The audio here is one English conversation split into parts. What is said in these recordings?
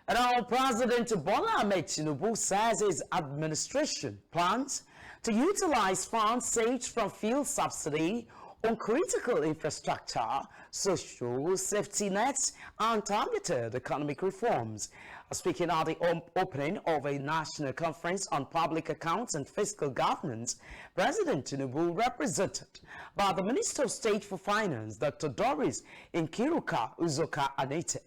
And our President Bola Ahmed Tinubu says his administration plans to utilize funds saved from fuel subsidy on critical infrastructure, social safety nets, and targeted economic reforms. Speaking at the opening of a national conference on public accounts and fiscal governance, President Tinubu, represented by the Minister of State for Finance, Dr. Doris Nkiruka Uzoka Anete,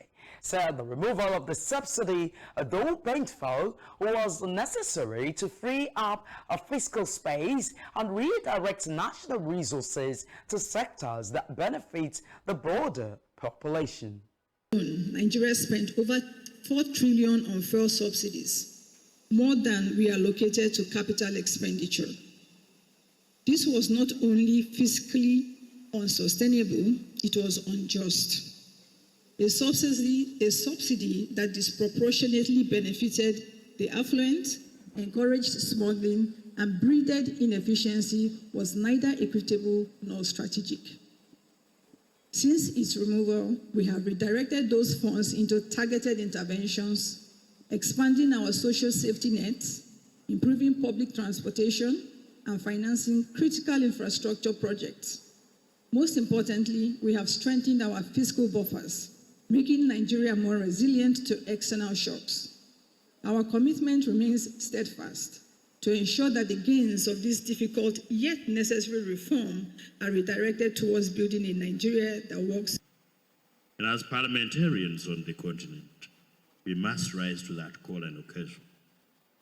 said the removal of the subsidy, though painful, was necessary to free up a fiscal space and redirect national resources to sectors that benefit the broader population. Nigeria spent over 4 trillion on fuel subsidies, more than we allocated to capital expenditure. This was not only fiscally unsustainable, it was unjust. A subsidy that disproportionately benefited the affluent, encouraged smuggling, and breeded inefficiency was neither equitable nor strategic. Since its removal, we have redirected those funds into targeted interventions, expanding our social safety nets, improving public transportation, and financing critical infrastructure projects. Most importantly, we have strengthened our fiscal buffers, making Nigeria more resilient to external shocks. Our commitment remains steadfast to ensure that the gains of this difficult yet necessary reform are redirected towards building a Nigeria that works. And as parliamentarians on the continent, we must rise to that call and occasion,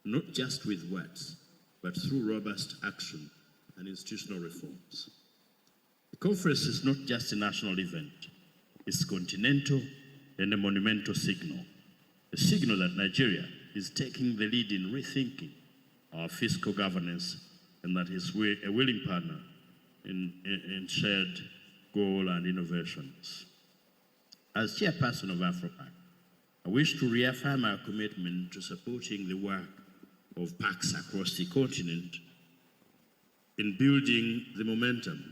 not just with words, but through robust action and institutional reforms. The conference is not just a national event, it's continental and a monumental signal, a signal that Nigeria is taking the lead in rethinking our fiscal governance and that is a willing partner in shared goal and innovations. As chairperson of AfroPac, I wish to reaffirm our commitment to supporting the work of PACs across the continent in building the momentum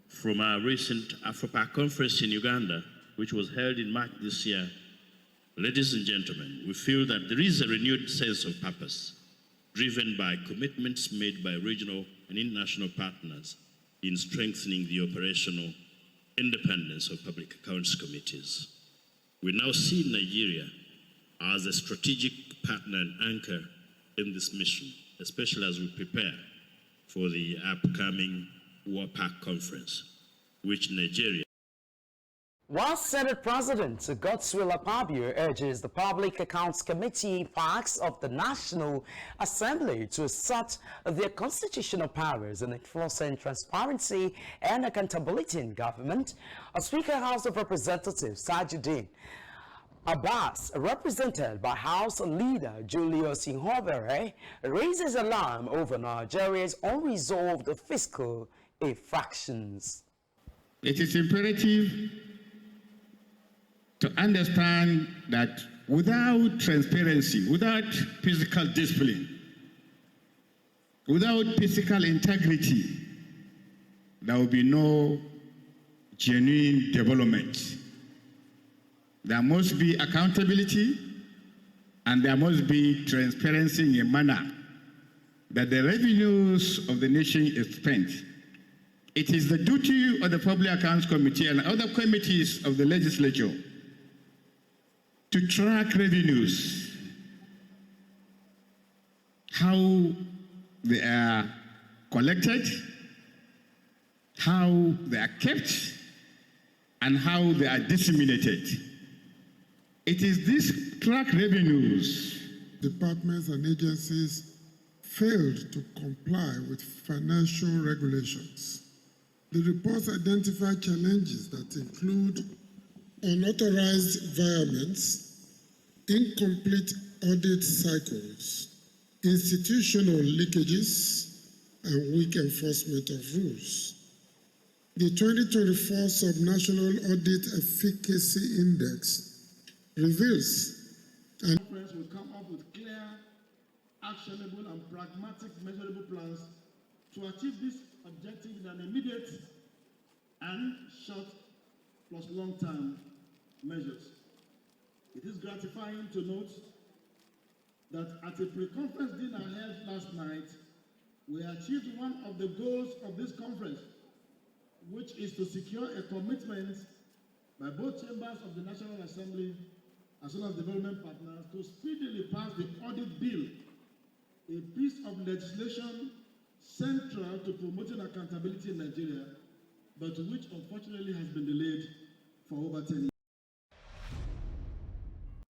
from our recent AfroPac conference in Uganda, which was held in March this year. Ladies and gentlemen, we feel that there is a renewed sense of purpose, driven by commitments made by regional and international partners in strengthening the operational independence of public accounts committees. We now see Nigeria as a strategic partner and anchor in this mission, especially as we prepare for the upcoming WAPAC conference, which Nigeria. While Senate President Godswill Akpabio urges the Public Accounts Committee PACs of the National Assembly to assert their constitutional powers in enforcing transparency and accountability in government, Speaker House of Representatives Tajuddin Abbas, represented by House Leader Julius Ihobere, raises alarm over Nigeria's unresolved fiscal infractions. It is imperative to understand that without transparency, without physical discipline, without physical integrity, there will be no genuine development. There must be accountability and there must be transparency in a manner that the revenues of the nation is spent. It is the duty of the Public Accounts Committee and other committees of the legislature to track revenues, how they are collected, how they are kept, and how they are disseminated. It is these track revenues. Departments and agencies failed to comply with financial regulations. The reports identify challenges that include unauthorized environments, incomplete audit cycles, institutional leakages, and weak enforcement of rules. The 2024 Subnational Audit Efficacy Index reveals and conference will come up with clear, actionable, and pragmatic measurable plans to achieve these objectives in an immediate and short plus long-term measures. It is gratifying to note that at a pre-conference dinner held last night, we achieved one of the goals of this conference, which is to secure a commitment by both chambers of the National Assembly as well as development partners to speedily pass the audit bill, a piece of legislation central to promoting accountability in Nigeria, but which unfortunately has been delayed for over 10 years.